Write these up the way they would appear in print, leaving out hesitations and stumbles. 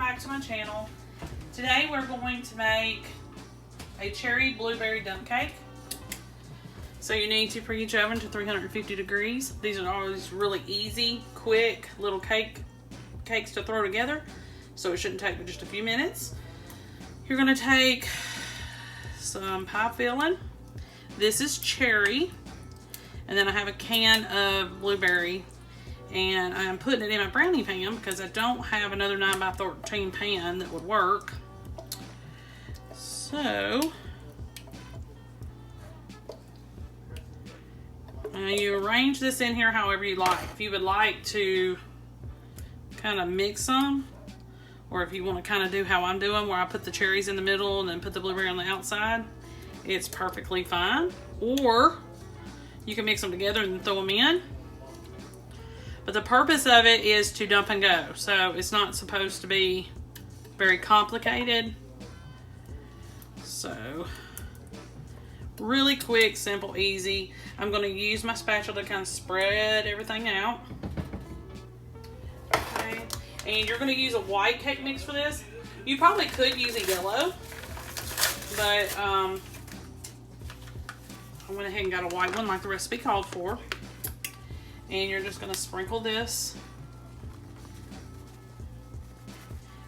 back to my channel. Today we're going to make a cherry blueberry dump cake. So you need to preheat your oven to 350 degrees. These are always really easy, quick little cakes to throw together. So it shouldn't take but just a few minutes. You're gonna take some pie filling. This is cherry. And then I have a can of blueberry. And I'm putting it in my brownie pan because I don't have another 9x13 pan that would work. So, you arrange this in here however you like. If you would like to kind of mix them, or if you want to kind of do how I'm doing, where I put the cherries in the middle and then put the blueberry on the outside, it's perfectly fine. Or you can mix them together and throw them in. But the purpose of it is to dump and go. So it's not supposed to be very complicated. So really quick, simple, easy. I'm going to use my spatula to kind of spread everything out. Okay. And you're going to use a white cake mix for this. You probably could use a yellow. But I went ahead and got a white one like the recipe called for. And you're just going to sprinkle this.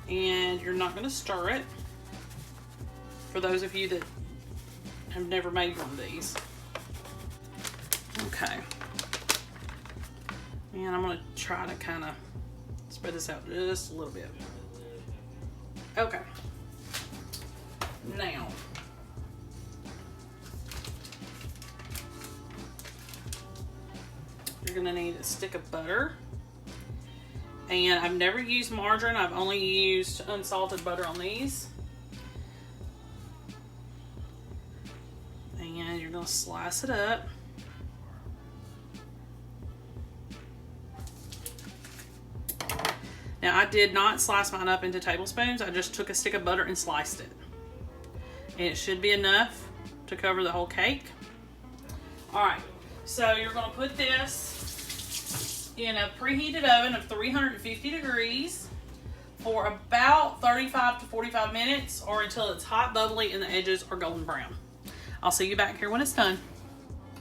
And you're not going to stir it. For those of you that have never made one of these. Okay. And I'm going to try to kind of spread this out just a little bit. Okay. Now, you're going to need a stick of butter. And I've never used margarine. I've only used unsalted butter on these. And you're going to slice it up. Now, I did not slice mine up into tablespoons. I just took a stick of butter and sliced it. And it should be enough to cover the whole cake. Alright, so you're going to put this in a preheated oven of 350 degrees for about 35 to 45 minutes, or until it's hot, bubbly, and the edges are golden brown. I'll see you back here when it's done.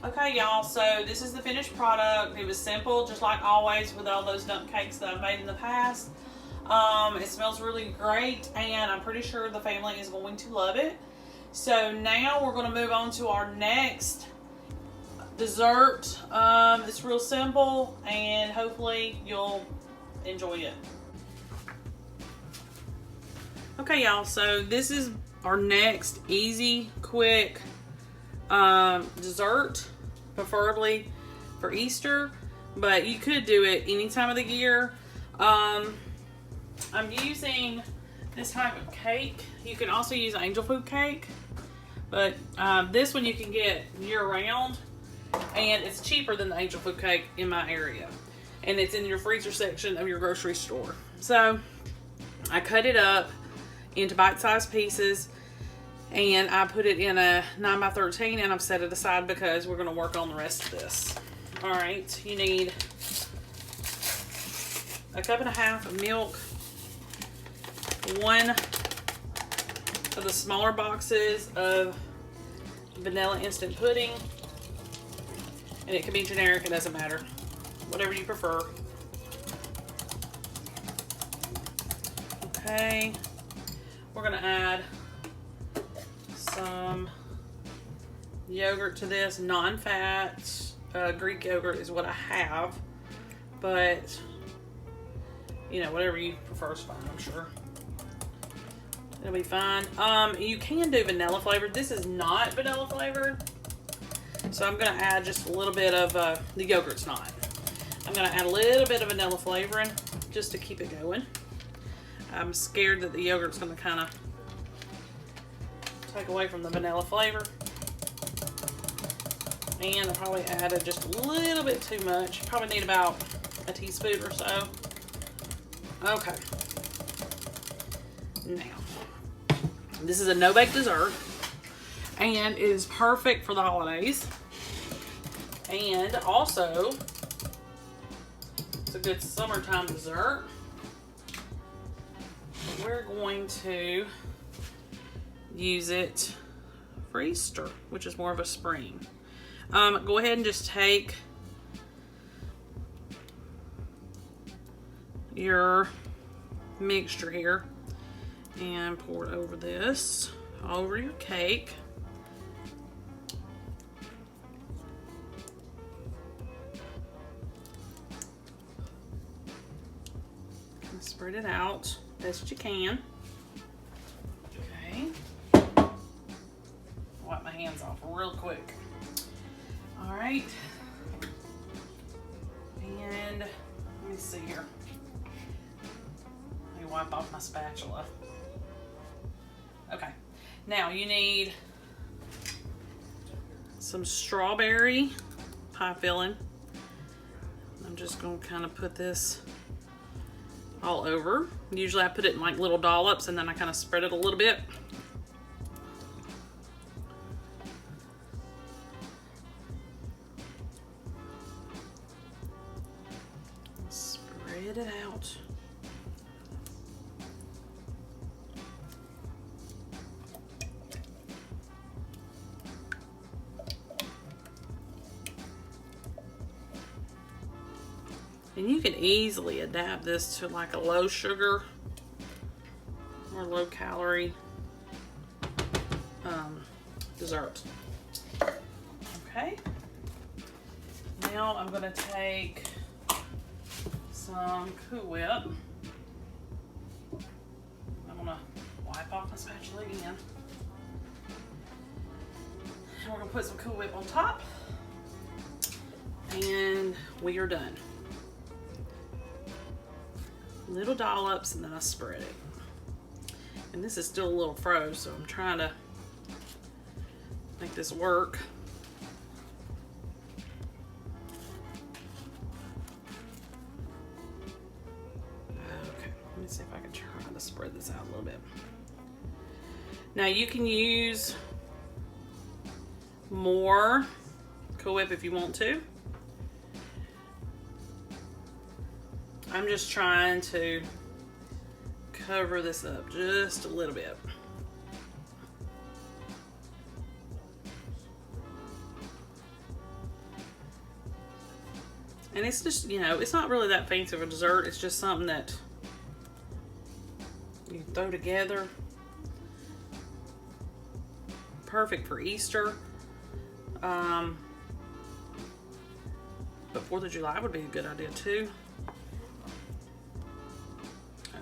Okay, y'all, so this is the finished product. It was simple, just like always with all those dump cakes that I've made in the past. It smells really great, and I'm pretty sure the family is going to love it. So now we're going to move on to our next dessert. It's real simple, and hopefully you'll enjoy it. Okay, y'all, so this is our next easy, quick dessert, preferably for Easter, but you could do it any time of the year. I'm using this type of cake. You can also use angel food cake, but this one you can get year-round, and it's cheaper than the angel food cake in my area, and it's in your freezer section of your grocery store. So I cut it up into bite-sized pieces, and I put it in a 9x13, and I've set it aside because we're going to work on the rest of this. Alright, you need a cup and a half of milk, one of the smaller boxes of vanilla instant pudding, and it can be generic, it doesn't matter, whatever you prefer. Okay, we're going to add some yogurt to this, non-fat. Greek yogurt is what I have, but you know, whatever you prefer is fine, I'm sure. It'll be fine. You can do vanilla flavored. This is not vanilla flavored, so I'm going to add just a little bit of, the yogurt's not. I'm going to add a little bit of vanilla flavoring just to keep it going. I'm scared that the yogurt's going to kind of take away from the vanilla flavor. And I probably added just a little bit too much. Probably need about a teaspoon or so. Okay. Now, this is a no-bake dessert, and it is perfect for the holidays. And also, it's a good summertime dessert. we're going to use it for Easter, which is more of a spring. Go ahead and just take your mixture here and pour it over this, all over your cake. And spread it out best you can. Okay. Wipe my hands off real quick. All right. And let me see here. Let me wipe off my spatula. Okay. Now you need some strawberry pie filling. I'm just going to kind of put this all over. Usually I put it in like little dollops and then I kind of spread it a little bit. Spread it out. And you can easily adapt this to like a low sugar or low calorie dessert. Okay. Now I'm going to take some Cool Whip. I'm going to wipe off my spatula again. And we're going to put some Cool Whip on top. And we are done. Little dollops, and then I spread it. And this is still a little froze, so I'm trying to make this work. Okay, let me see if I can try to spread this out a little bit. Now you can use more Cool Whip if you want to. I'm just trying to cover this up just a little bit. And it's just, you know, it's not really that fancy of a dessert. It's just something that you throw together. Perfect for Easter. But 4th of July would be a good idea too.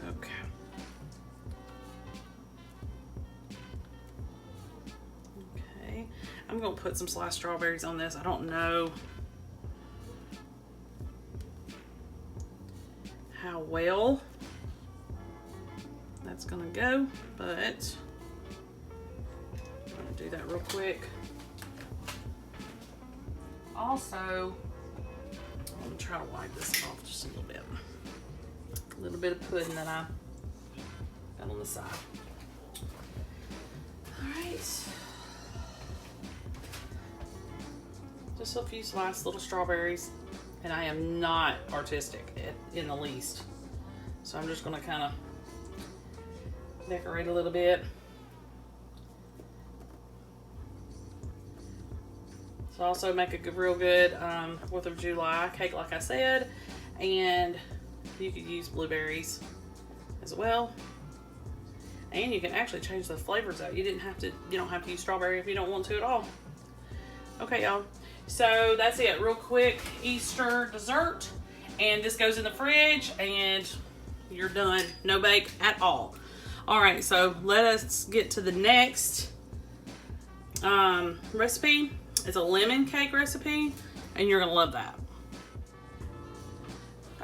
Okay. Okay. I'm going to put some sliced strawberries on this. I don't know how well that's going to go, but I'm going to do that real quick. Also, I'm going to try to wipe this off just a little bit. A little bit of pudding that I got on the side. All right. Just a few sliced little strawberries. And I am not artistic in the least. So I'm just going to kind of decorate a little bit. So also make a real good 4th of July cake, like I said. And you could use blueberries as well. And you can actually change the flavors out. You don't have to use strawberry if you don't want to at all. Okay, y'all. So that's it. Real quick Easter dessert. And this goes in the fridge and you're done. No bake at all. All right, so let us get to the next recipe. It's a lemon cake recipe and you're gonna love that.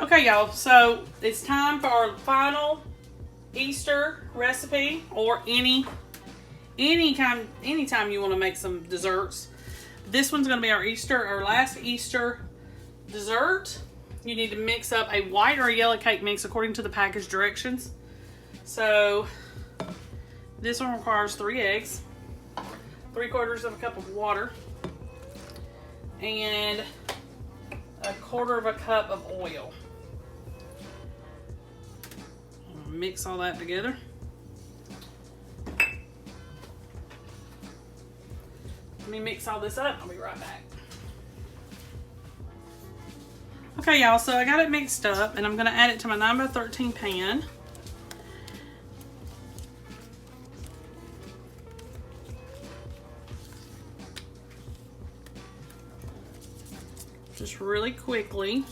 Okay, y'all, so it's time for our final Easter recipe, or anytime you want to make some desserts. This one's going to be our last Easter dessert. You need to mix up a white or a yellow cake mix according to the package directions. So this one requires 3 eggs, 3/4 of a cup of water, and 1/4 cup of oil. Mix all that together. Let me mix all this up. I'll be right back. Okay, y'all, so I got it mixed up, and I'm going to add it to my 9x13 pan. Just really quickly.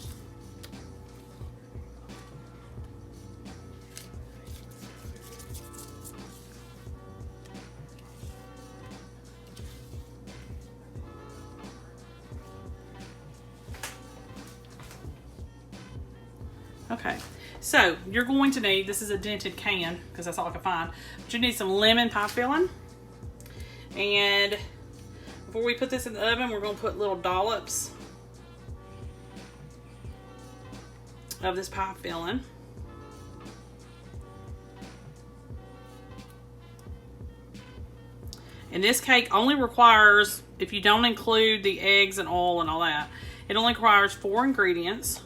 Okay, so you're going to need, this is a dented can because that's all I can find, but you need some lemon pie filling. And before we put this in the oven, we're going to put little dollops of this pie filling. And this cake only requires, if you don't include the eggs and oil and all that, it only requires 4 ingredients.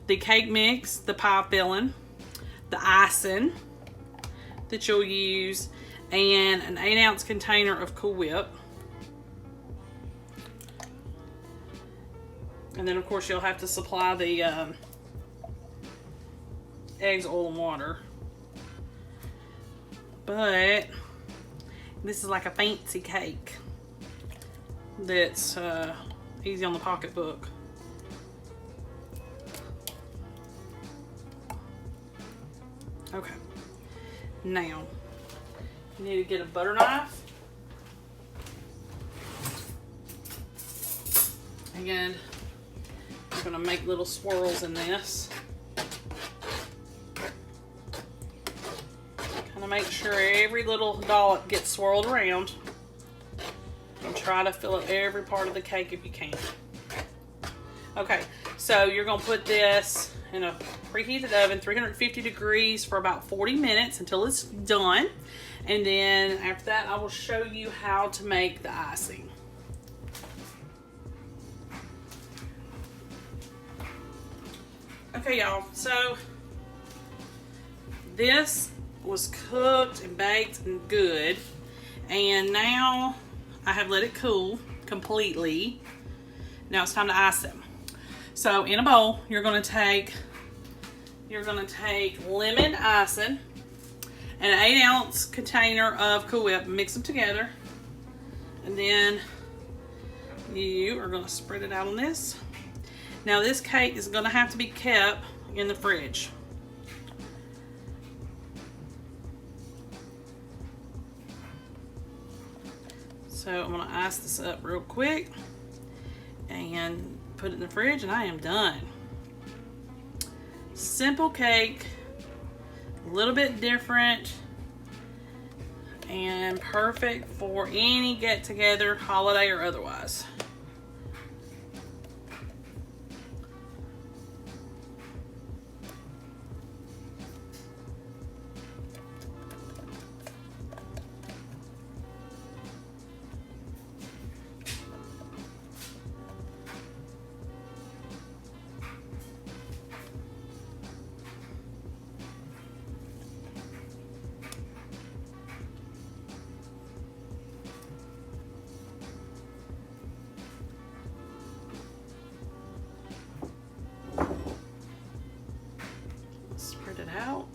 The cake mix, the pie filling, the icing that you'll use, and an 8-ounce container of Cool Whip. And then of course you'll have to supply the eggs, oil, and water. But this is like a fancy cake that's easy on the pocketbook. Okay, now you need to get a butter knife. Again, I'm gonna make little swirls in this. Kind of make sure every little dollop gets swirled around. And try to fill up every part of the cake if you can. Okay, so you're gonna put this in a preheated oven, 350 degrees for about 40 minutes until it's done. And then after that, I will show you how to make the icing. Okay, y'all, so this was cooked and baked and good. And now I have let it cool completely. Now it's time to ice them. So in a bowl, you're gonna take lemon icing and an 8-ounce container of Cool Whip, mix them together, and then you are gonna spread it out on this. Now this cake is gonna have to be kept in the fridge. So I'm gonna ice this up real quick and put it in the fridge, and I am done. Simple cake, a little bit different, and perfect for any get-together, holiday or otherwise. Spread it out.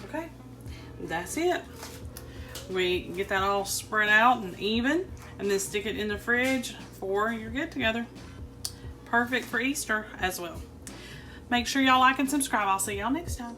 Okay, that's it. We get that all spread out and even, and then stick it in the fridge for your get-together. Perfect for Easter as well. Make sure y'all like and subscribe. I'll see y'all next time.